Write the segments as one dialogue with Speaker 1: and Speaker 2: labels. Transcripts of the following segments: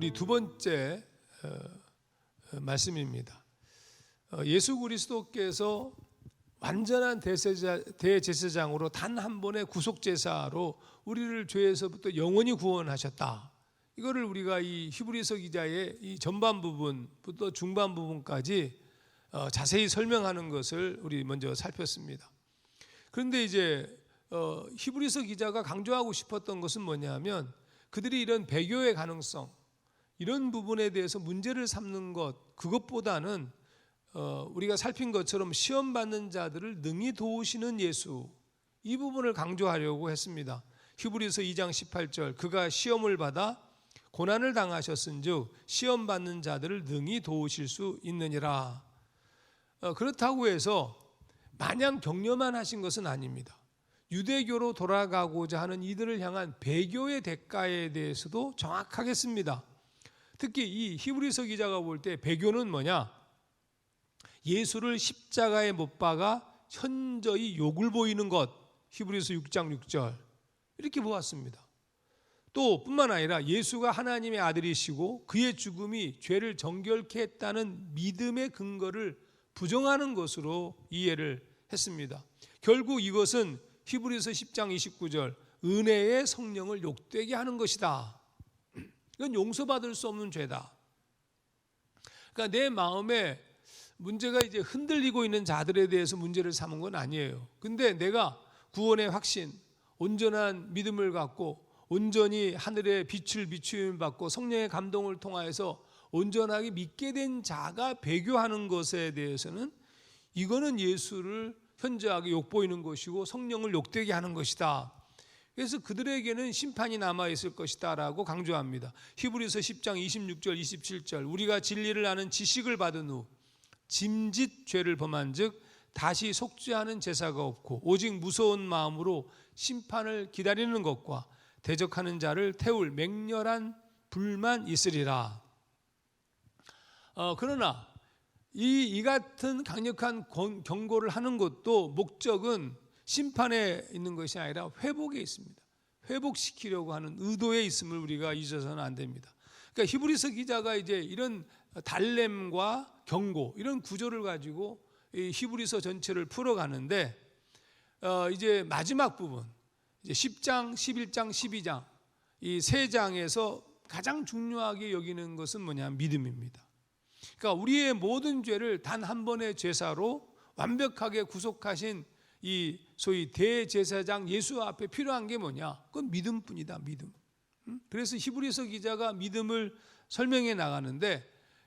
Speaker 1: 우리 두 번째 말씀입니다. 예수 그리스도께서 완전한 대제사장으로 단 한 번의 구속제사로 우리를 죄에서부터 영원히 구원하셨다. 이거를 우리가 이 히브리서 기자의 이 전반 부분부터 중반 부분까지 자세히 설명하는 것을 우리 먼저 살폈습니다. 그런데 이제 히브리서 기자가 강조하고 싶었던 것은 뭐냐면 그들이 이런 배교의 가능성, 이런 부분에 대해서 문제를 삼는 것, 그것보다는 우리가 살핀 것처럼 시험 받는 자들을 능히 도우시는 예수, 이 부분을 강조하려고 했습니다. 히브리서 2장 18절, 그가 시험을 받아 고난을 당하셨은즉 시험 받는 자들을 능히 도우실 수 있느니라. 그렇다고 해서 마냥 격려만 하신 것은 아닙니다. 유대교로 돌아가고자 하는 이들을 향한 배교의 대가에 대해서도 정확하게 씁니다. 특히 이 히브리서 기자가 볼 때 배교는 뭐냐? 예수를 십자가에 못 박아 현저히 욕을 보이는 것, 히브리서 6장 6절 이렇게 보았습니다. 또 뿐만 아니라 예수가 하나님의 아들이시고 그의 죽음이 죄를 정결케 했다는 믿음의 근거를 부정하는 것으로 이해를 했습니다. 결국 이것은 히브리서 10장 29절 은혜의 성령을 욕되게 하는 것이다. 이건 용서받을 수 없는 죄다. 그러니까 내 마음에 문제가 이제 흔들리고 있는 자들에 대해서 문제를 삼은 건 아니에요. 근데 내가 구원의 확신, 온전한 믿음을 갖고 온전히 하늘의 빛을 비추임을 받고 성령의 감동을 통하여서 온전하게 믿게 된 자가 배교하는 것에 대해서는 이거는 예수를 현저하게 욕보이는 것이고 성령을 욕되게 하는 것이다. 그래서 그들에게는 심판이 남아있을 것이다 라고 강조합니다. 히브리서 10장 26절 27절 우리가 진리를 아는 지식을 받은 후 짐짓 죄를 범한 즉 다시 속죄하는 제사가 없고 오직 무서운 마음으로 심판을 기다리는 것과 대적하는 자를 태울 맹렬한 불만 있으리라. 그러나 이 같은 강력한 경고를 하는 것도 목적은 심판에 있는 것이 아니라 회복에 있습니다. 회복시키려고 하는 의도에 있음을 우리가 잊어서는 안 됩니다. 그러니까 히브리서 기자가 이제 이런 달램과 경고 이런 구조를 가지고 이 히브리서 전체를 풀어가는데 이제 마지막 부분 이제 10장, 11장, 12장 이 세 장에서 가장 중요하게 여기는 것은 뭐냐? 믿음입니다. 그러니까 우리의 모든 죄를 단 한 번의 제사로 완벽하게 구속하신 이 소위 대제사장 예수 앞에 필요한 게 뭐냐? 그건 믿음뿐이다. 믿음. 그래서 히브리서 기자가 믿음을 설명해 나가는데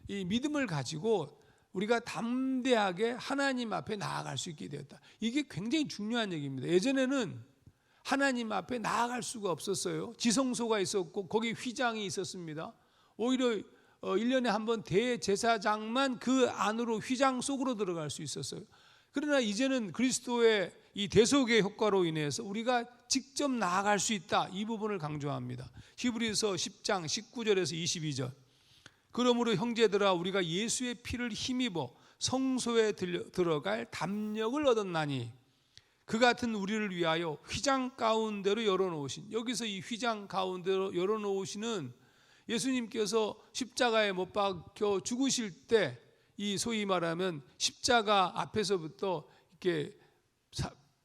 Speaker 1: 이 믿음을 가지고 우리가 담대하게 하나님 앞에 나아갈 수 있게 되었다. 이게 굉장히 중요한 얘기입니다. 예전에는 하나님 앞에 나아갈 수가 없었어요. 지성소가 있었고 거기 휘장이 있었습니다. 오히려 1년에 한 번 대제사장만 그 안으로 휘장 속으로 들어갈 수 있었어요. 그러나 이제는 그리스도의 이 대속의 효과로 인해서 우리가 직접 나아갈 수 있다. 이 부분을 강조합니다. 히브리서 10장 19절에서 22절 그러므로 형제들아 우리가 예수의 피를 힘입어 성소에 들어갈 담력을 얻었나니 그 같은 우리를 위하여 휘장 가운데로 열어놓으신 여기서 이 휘장 가운데로 열어놓으시는 예수님께서 십자가에 못 박혀 죽으실 때 이 소위 말하면 십자가 앞에서부터 이렇게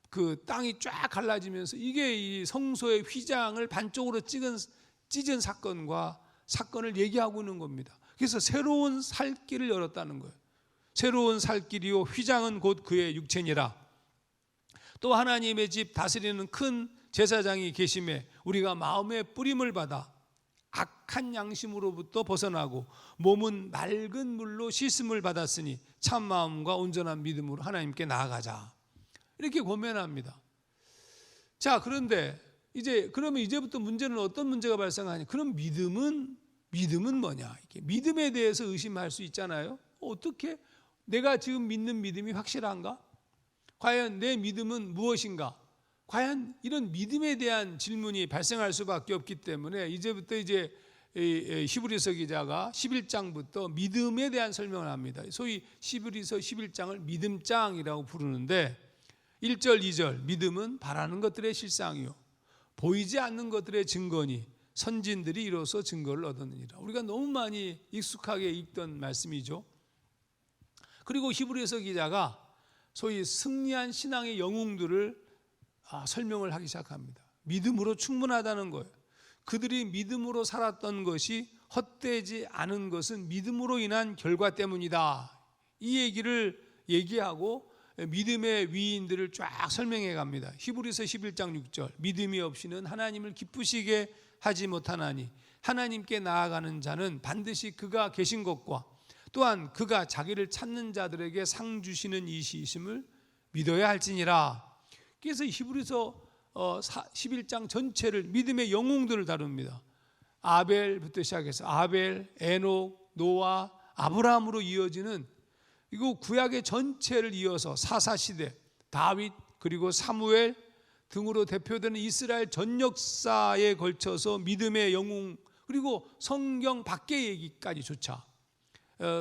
Speaker 1: 그 땅이 쫙 갈라지면서 이게 이 성소의 휘장을 반쪽으로 찢은 사건을 얘기하고 있는 겁니다. 그래서 새로운 살 길을 열었다는 거예요. 새로운 살 길이요 휘장은 곧 그의 육체니라. 또 하나님의 집 다스리는 큰 제사장이 계심에 우리가 마음의 뿌림을 받아 악한 양심으로부터 벗어나고 몸은 맑은 물로 씻음을 받았으니 참 마음과 온전한 믿음으로 하나님께 나아가자. 이렇게 권면합니다. 자, 그런데 그러면 이제부터 문제는 어떤 문제가 발생하냐? 그럼 믿음은 뭐냐? 이렇게 믿음에 대해서 의심할 수 있잖아요. 어떻게 내가 지금 믿는 믿음이 확실한가? 과연 내 믿음은 무엇인가? 과연 이런 믿음에 대한 질문이 발생할 수밖에 없기 때문에 이제부터 이제 히브리서 기자가 11장부터 믿음에 대한 설명을 합니다. 소위 히브리서 11장을 믿음장이라고 부르는데 1절, 2절 믿음은 바라는 것들의 실상이요 보이지 않는 것들의 증거니 선진들이 이로써 증거를 얻었느니라. 우리가 너무 많이 익숙하게 읽던 말씀이죠. 그리고 히브리서 기자가 소위 승리한 신앙의 영웅들을 설명을 하기 시작합니다. 믿음으로 충분하다는 거예요. 그들이 믿음으로 살았던 것이 헛되지 않은 것은 믿음으로 인한 결과 때문이다. 이 얘기를 얘기하고 믿음의 위인들을 쫙 설명해 갑니다. 히브리서 11장 6절, 믿음이 없이는 하나님을 기쁘시게 하지 못하나니 하나님께 나아가는 자는 반드시 그가 계신 것과 또한 그가 자기를 찾는 자들에게 상 주시는 이시심을 믿어야 할지니라. 그래서 히브리서 11장 전체를 믿음의 영웅들을 다룹니다. 아벨부터 시작해서 아벨, 에녹, 노아, 아브라함으로 이어지는 이거 구약의 전체를 이어서 사사시대, 다윗 그리고 사무엘 등으로 대표되는 이스라엘 전 역사에 걸쳐서 믿음의 영웅, 그리고 성경 밖의 얘기까지 조차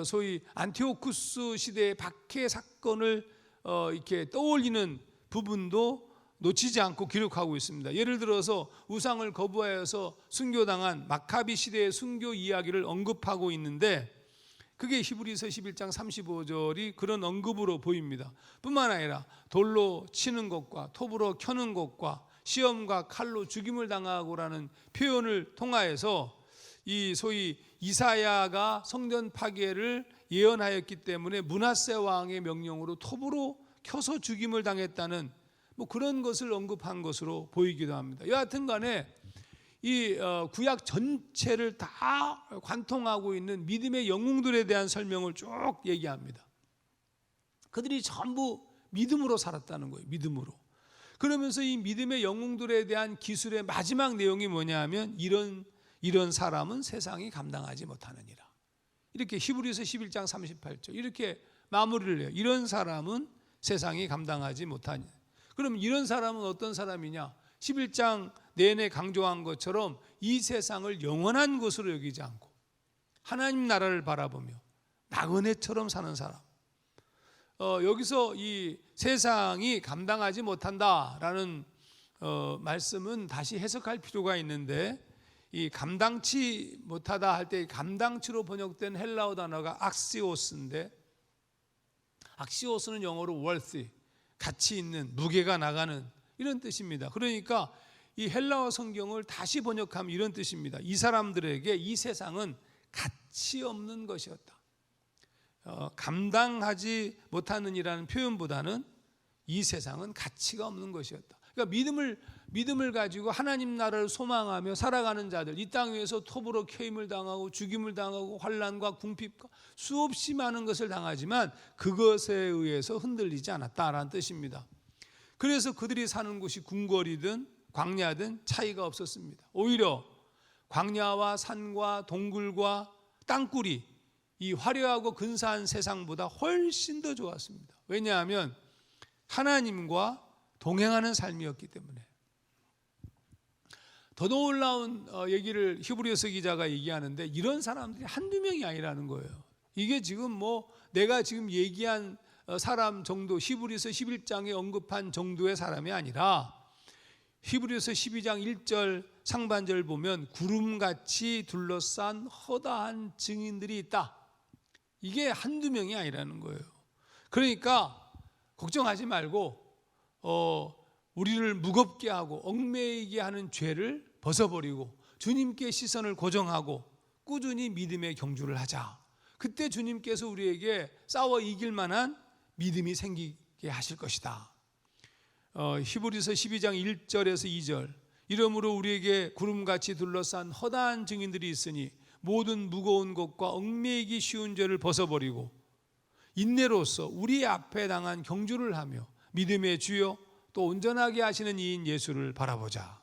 Speaker 1: 소위 안티오쿠스 시대의 박해 사건을 이렇게 떠올리는 부분도 놓치지 않고 기록하고 있습니다. 예를 들어서 우상을 거부하여서 순교당한 마카비 시대의 순교 이야기를 언급하고 있는데 그게 히브리서 11장 35절이 그런 언급으로 보입니다. 뿐만 아니라 돌로 치는 것과 톱으로 켜는 것과 시험과 칼로 죽임을 당하고라는 표현을 통하여서 이 소위 이사야가 성전 파괴를 예언하였기 때문에 므낫세 왕의 명령으로 톱으로 켜서 죽임을 당했다는 그런 것을 언급한 것으로 보이기도 합니다. 여하튼 간에 이 구약 전체를 다 관통하고 있는 믿음의 영웅들에 대한 설명을 쭉 얘기합니다. 그들이 전부 믿음으로 살았다는 거예요. 믿음으로. 그러면서 이 믿음의 영웅들에 대한 기술의 마지막 내용이 뭐냐 하면 이런 사람은 세상이 감당하지 못하느니라. 이렇게 히브리서 11장 38절 이렇게 마무리를 해요. 이런 사람은 세상이 감당하지 못하니. 그럼 이런 사람은 어떤 사람이냐? 11장 내내 강조한 것처럼 이 세상을 영원한 것으로 여기지 않고 하나님 나라를 바라보며 나그네처럼 사는 사람. 여기서 이 세상이 감당하지 못한다라는 말씀은 다시 해석할 필요가 있는데 이 감당치 못하다 할 때 감당치로 번역된 헬라어 단어가 악시오스인데 악시오스는 영어로 worthy, 가치 있는, 무게가 나가는 이런 뜻입니다. 그러니까 이 헬라어 성경을 다시 번역하면 이런 뜻입니다. 이 사람들에게 이 세상은 가치 없는 것이었다. 감당하지 못하는이라는 표현보다는 이 세상은 가치가 없는 것이었다. 그러니까 믿음을 가지고 하나님 나라를 소망하며 살아가는 자들, 이 땅 위에서 톱으로 켜임을 당하고 죽임을 당하고 환난과 궁핍과 수없이 많은 것을 당하지만 그것에 의해서 흔들리지 않았다라는 뜻입니다. 그래서 그들이 사는 곳이 궁궐이든 광야든 차이가 없었습니다. 오히려 광야와 산과 동굴과 땅굴이 이 화려하고 근사한 세상보다 훨씬 더 좋았습니다. 왜냐하면 하나님과 동행하는 삶이었기 때문에. 더 놀라운 얘기를 히브리서 기자가 얘기하는데 이런 사람들이 한두 명이 아니라는 거예요. 이게 지금 내가 지금 얘기한 사람 정도, 히브리서 11장에 언급한 정도의 사람이 아니라 히브리서 12장 1절 상반절 보면 구름같이 둘러싼 허다한 증인들이 있다. 이게 한두 명이 아니라는 거예요. 그러니까 걱정하지 말고 우리를 무겁게 하고 얽매이게 하는 죄를 벗어버리고 주님께 시선을 고정하고 꾸준히 믿음의 경주를 하자. 그때 주님께서 우리에게 싸워 이길 만한 믿음이 생기게 하실 것이다. 히브리서 12장 1절에서 2절 이러므로 우리에게 구름같이 둘러싼 허다한 증인들이 있으니 모든 무거운 것과 얽매이기 쉬운 죄를 벗어버리고 인내로서 우리 앞에 당한 경주를 하며 믿음의 주요 또 온전하게 하시는 이인 예수를 바라보자.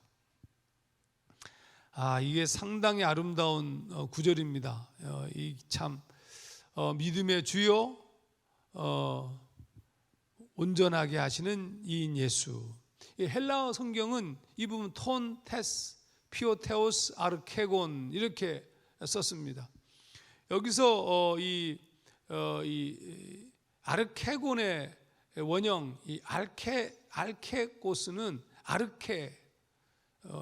Speaker 1: 이게 상당히 아름다운 구절입니다. 이 참 믿음의 주요 온전하게 하시는 이인 예수. 이 헬라어 성경은 이 부분 톤, 테스, 피오테오스, 아르케곤 이렇게 썼습니다. 여기서 이 아르케곤의 원형 이 알케고스는 아르케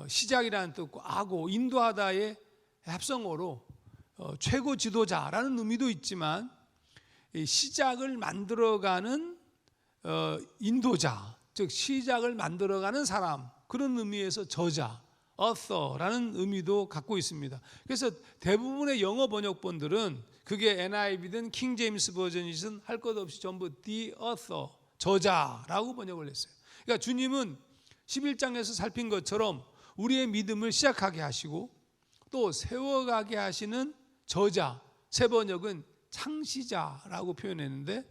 Speaker 1: 시작이라는 뜻과 아고 인도하다의 합성어로 최고 지도자라는 의미도 있지만 시작을 만들어가는 인도자, 즉 시작을 만들어가는 사람, 그런 의미에서 저자, author라는 의미도 갖고 있습니다. 그래서 대부분의 영어 번역본들은 그게 NIV든 킹 제임스 버전이든 할 것 없이 전부 the author, 저자라고 번역을 했어요. 그러니까 주님은 11장에서 살핀 것처럼 우리의 믿음을 시작하게 하시고 또 세워가게 하시는 저자, 새 번역은 창시자라고 표현했는데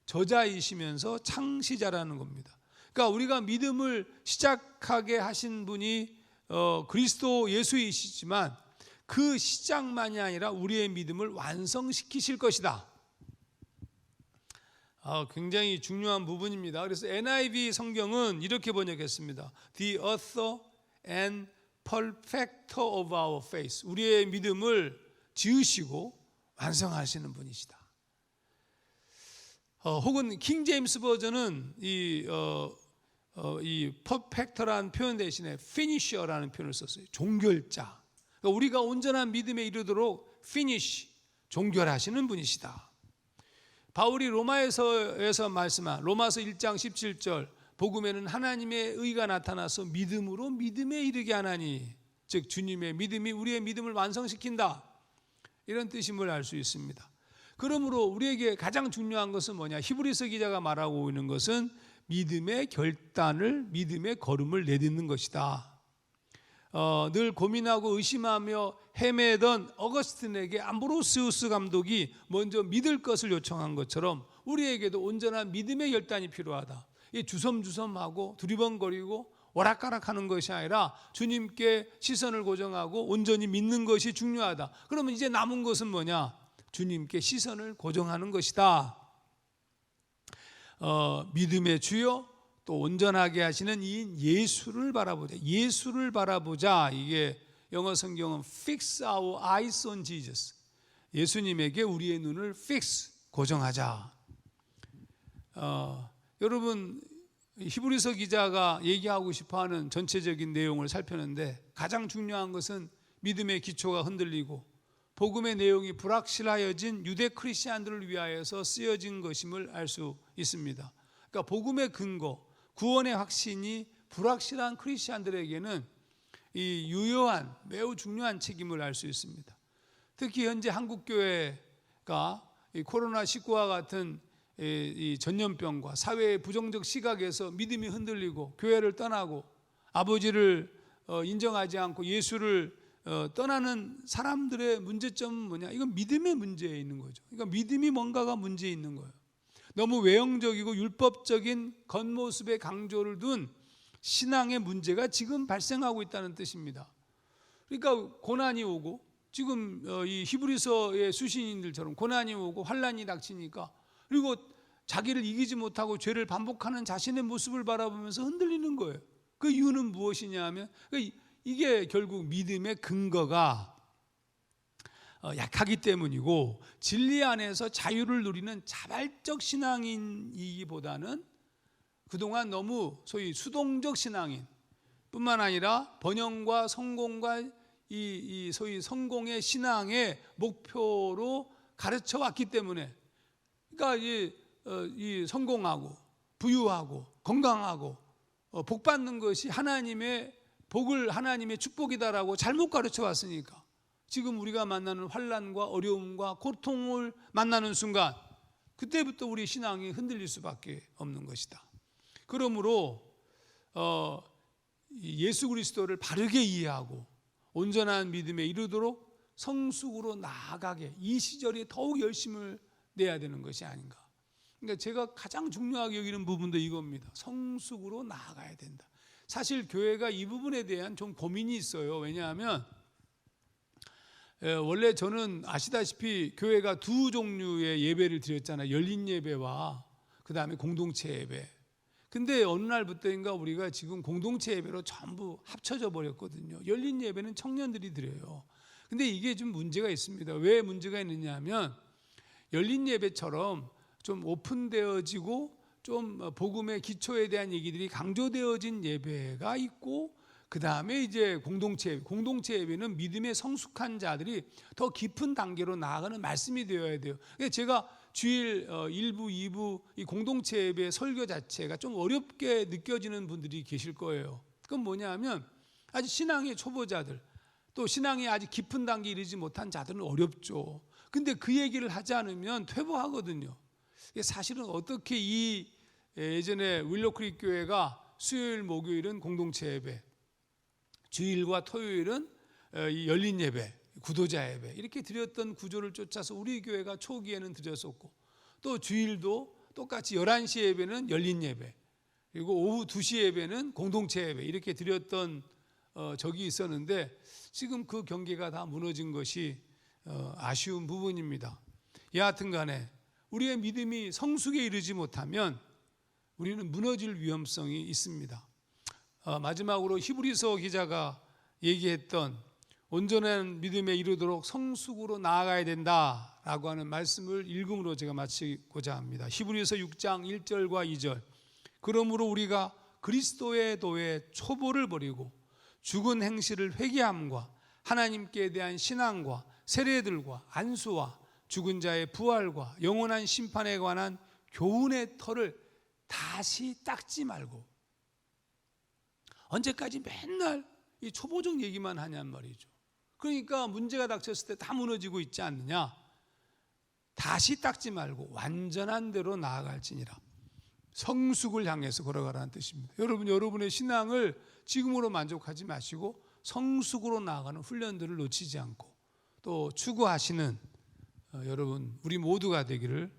Speaker 1: 저자이시면서 창시자라는 겁니다. 그러니까 우리가 믿음을 시작하게 하신 분이 그리스도 예수이시지만 그 시작만이 아니라 우리의 믿음을 완성시키실 것이다. 굉장히 중요한 부분입니다. 그래서 NIV 성경은 이렇게 번역했습니다. The author and perfecter of our faith. 우리의 믿음을 지으시고 완성하시는 분이시다. 혹은 킹 제임스 버전은 이 perfecter라는 표현 대신에 finisher라는 표현을 썼어요. 종결자. 그러니까 우리가 온전한 믿음에 이르도록 finish, 종결하시는 분이시다. 바울이 로마에서 말씀한 로마서 1장 17절 복음에는 하나님의 의가 나타나서 믿음으로 믿음에 이르게 하나니, 즉 주님의 믿음이 우리의 믿음을 완성시킨다, 이런 뜻임을 알 수 있습니다. 그러므로 우리에게 가장 중요한 것은 뭐냐? 히브리서 기자가 말하고 있는 것은 믿음의 결단을, 믿음의 걸음을 내딛는 것이다. 늘 고민하고 의심하며 헤매던 어거스틴에게 암브로시우스 감독이 먼저 믿을 것을 요청한 것처럼 우리에게도 온전한 믿음의 결단이 필요하다. 이 주섬주섬하고 두리번거리고 오락가락하는 것이 아니라 주님께 시선을 고정하고 온전히 믿는 것이 중요하다. 그러면 이제 남은 것은 뭐냐? 주님께 시선을 고정하는 것이다. 믿음의 주요 또 온전하게 하시는 이인 예수를 바라보자. 예수를 바라보자. 이게 영어 성경은 fix our eyes on Jesus. 예수님에게 우리의 눈을 fix, 고정하자. 여러분, 히브리서 기자가 얘기하고 싶어하는 전체적인 내용을 살펴는데 가장 중요한 것은 믿음의 기초가 흔들리고 복음의 내용이 불확실하여진 유대 크리스찬들을 위하여서 쓰여진 것임을 알 수 있습니다. 그러니까 복음의 근거, 구원의 확신이 불확실한 크리스찬들에게는 이 유효한, 매우 중요한 책임을 알 수 있습니다. 특히 현재 한국 교회가 이 코로나19와 같은 이 전염병과 사회의 부정적 시각에서 믿음이 흔들리고 교회를 떠나고 아버지를 인정하지 않고 예수를 떠나는 사람들의 문제점은 뭐냐? 이건 믿음의 문제에 있는 거죠. 그러니까 믿음이 뭔가가 문제에 있는 거예요. 너무 외형적이고 율법적인 겉모습의 강조를 둔 신앙의 문제가 지금 발생하고 있다는 뜻입니다. 그러니까 고난이 오고 지금 이 히브리서의 수신인들처럼 고난이 오고 환난이 닥치니까 그리고 자기를 이기지 못하고 죄를 반복하는 자신의 모습을 바라보면서 흔들리는 거예요. 그 이유는 무엇이냐 하면 이게 결국 믿음의 근거가 약하기 때문이고 진리 안에서 자유를 누리는 자발적 신앙인이기보다는 그동안 너무 소위 수동적 신앙인 뿐만 아니라 번영과 성공과 이 소위 성공의 신앙의 목표로 가르쳐 왔기 때문에, 그러니까 이 성공하고 부유하고 건강하고 복 받는 것이 하나님의 복을, 하나님의 축복이다라고 잘못 가르쳐 왔으니까 지금 우리가 만나는 환난과 어려움과 고통을 만나는 순간 그때부터 우리 신앙이 흔들릴 수밖에 없는 것이다. 그러므로 예수 그리스도를 바르게 이해하고 온전한 믿음에 이르도록 성숙으로 나아가게 이 시절에 더욱 열심을 내야 되는 것이 아닌가. 그러니까 제가 가장 중요하게 여기는 부분도 이겁니다. 성숙으로 나아가야 된다. 사실 교회가 이 부분에 대한 좀 고민이 있어요. 왜냐하면 원래 저는 아시다시피 교회가 두 종류의 예배를 드렸잖아요. 열린 예배와 그 다음에 공동체 예배. 근데 어느 날부터인가 우리가 지금 공동체 예배로 전부 합쳐져 버렸거든요. 열린 예배는 청년들이 드려요. 근데 이게 좀 문제가 있습니다. 왜 문제가 있느냐 하면 열린 예배처럼 좀 오픈되어지고 좀 복음의 기초에 대한 얘기들이 강조되어진 예배가 있고 그 다음에 이제 공동체 예배는 믿음의 성숙한 자들이 더 깊은 단계로 나아가는 말씀이 되어야 돼요. 제가 주일 1부, 2부 이 공동체 예배 설교 자체가 좀 어렵게 느껴지는 분들이 계실 거예요. 그건 뭐냐면 아직 신앙의 초보자들, 또 신앙이 아직 깊은 단계에 이르지 못한 자들은 어렵죠. 근데 그 얘기를 하지 않으면 퇴보하거든요. 사실은 어떻게 이 예전에 윌로크릭 교회가 수요일, 목요일은 공동체 예배, 주일과 토요일은 이 열린 예배, 구도자 예배 이렇게 드렸던 구조를 쫓아서 우리 교회가 초기에는 드렸었고, 또 주일도 똑같이 11시 예배는 열린 예배, 그리고 오후 2시 예배는 공동체 예배 이렇게 드렸던 적이 있었는데, 지금 그 경계가 다 무너진 것이 아쉬운 부분입니다. 여하튼 간에 우리의 믿음이 성숙에 이르지 못하면 우리는 무너질 위험성이 있습니다. 마지막으로 히브리서 기자가 얘기했던 온전한 믿음에 이르도록 성숙으로 나아가야 된다라고 하는 말씀을 읽음으로 제가 마치고자 합니다. 히브리서 6장 1절과 2절. 그러므로 우리가 그리스도의 도의 초보를 버리고 죽은 행실을 회개함과 하나님께 대한 신앙과 세례들과 안수와 죽은 자의 부활과 영원한 심판에 관한 교훈의 털을 다시 닦지 말고. 언제까지 맨날 이 초보적 얘기만 하냔 말이죠. 그러니까 문제가 닥쳤을 때 다 무너지고 있지 않느냐. 다시 닦지 말고 완전한 대로 나아갈지니라. 성숙을 향해서 걸어가라는 뜻입니다. 여러분의 신앙을 지금으로 만족하지 마시고 성숙으로 나아가는 훈련들을 놓치지 않고 또 추구하시는 여러분 우리 모두가 되기를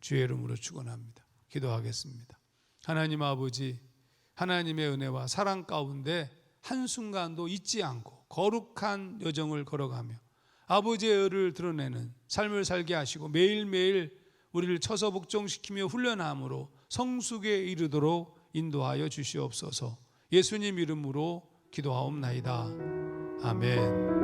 Speaker 1: 주의 이름으로 축원합니다. 기도하겠습니다. 하나님 아버지, 하나님의 은혜와 사랑 가운데 한순간도 잊지 않고 거룩한 여정을 걸어가며 아버지의 의를 드러내는 삶을 살게 하시고 매일매일 우리를 처서 복종시키며 훈련함으로 성숙에 이르도록 인도하여 주시옵소서. 예수님 이름으로 기도하옵나이다. 아멘.